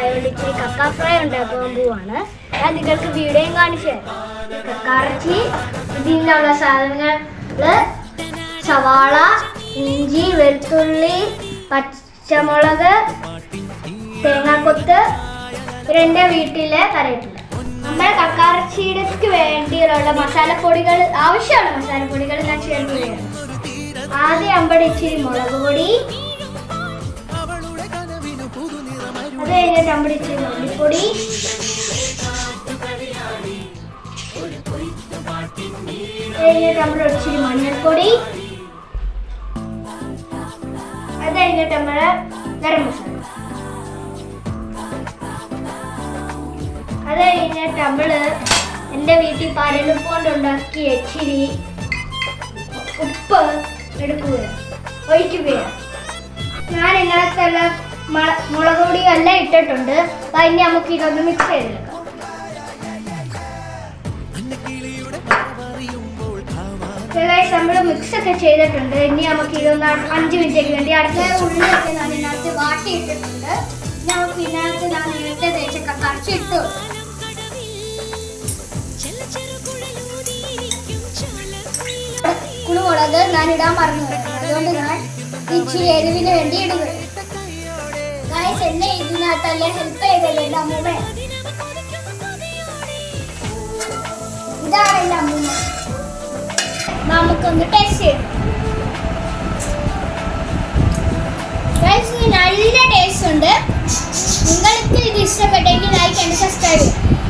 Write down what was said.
ആയതുകൊണ്ട് ഇച്ചിരി കക്ക ഫ്രൈ ഉണ്ടാക്കാൻ പോവാണ്. ഞാൻ നിങ്ങൾക്ക് വീഡിയോയും കാണിച്ചു തരാം. കക്കയിറച്ചി, ഇതിനുള്ള സാധനങ്ങൾ സവാള, ഇഞ്ചി, വെളുത്തുള്ളി, പച്ചമുളക്, തേങ്ങാക്കൊത്ത്, എൻ്റെ വീട്ടിലെ കറിവേപ്പില. നമ്മുടെ കക്കയിറച്ചിക്ക് വേണ്ടിയുള്ള മസാലപ്പൊടികൾ ആവശ്യമാണ്. മസാലപ്പൊടികൾ ഞാൻ ചേർക്കുകയാണ്. ആദ്യം അമ്പടി ഇച്ചിരി മുളക് പൊടി, അത് കഴിഞ്ഞിട്ട് അമ്പടി ഇച്ചിരി മല്ലിപ്പൊടി, കഴിഞ്ഞിട്ട് നമ്മൾ ഇച്ചിരി മഞ്ഞൾപ്പൊടി, അത് കഴിഞ്ഞിട്ട് നമ്മള് ഗരം മസാല, അത് കഴിഞ്ഞിട്ട് നമ്മള് എൻ്റെ വീട്ടിൽ പരലുപ്പ് കൊണ്ട് ഉണ്ടാക്കിയ ഇച്ചിരി ഉപ്പ് ഒഴിക്കുകയാണ്. ഞാൻ ഇതിനകത്തെല്ലാം മുളക് പൊടിയും എല്ലാം ഇട്ടിട്ടുണ്ട്. അതിന് നമുക്ക് ഇതൊന്ന് മിക്സ് ചെയ്തെടുക്കാം. നമ്മൾ മിക്സ് ഒക്കെ ചെയ്തിട്ടുണ്ട്. ഇനി നമുക്ക് ഇതൊന്ന് 5 മിനിറ്റേക്ക് വേണ്ടി അടുത്ത ഉള്ളിലൊക്കെ ഞാൻ ഇതിനകത്ത് വാട്ടിയിട്ടിട്ടുണ്ട്. നമുക്ക് ഇതിനകത്ത് ഞാൻ നേരത്തെ തേച്ച കക്കയിറച്ചി ഇട്ടു. കുരുമുളക് ഞാൻ ഇടാൻ മറന്നു, അതുകൊണ്ട് ഞാൻ ഇച്ചിരി എരിവിന് വേണ്ടി ഇടുക. എന്നെ ഇതിനകത്തല്ലേ ഹെൽപ്പ് ചെയ്തല്ലേ എൻ്റെ അമ്മൂമ്മ. ഇതാണ് എൻ്റെ അമ്മൂമ്മ. നമുക്കൊന്ന് ടേസ്റ്റ് ചെയ്യാം. നല്ല ടേസ്റ്റ് ഉണ്ട്. നിങ്ങൾക്ക് ഇത് ഇഷ്ടപ്പെട്ടെങ്കിൽ ലൈക്ക് ആൻഡ് സബ്സ്ക്രൈബ് ചെയ്യാം.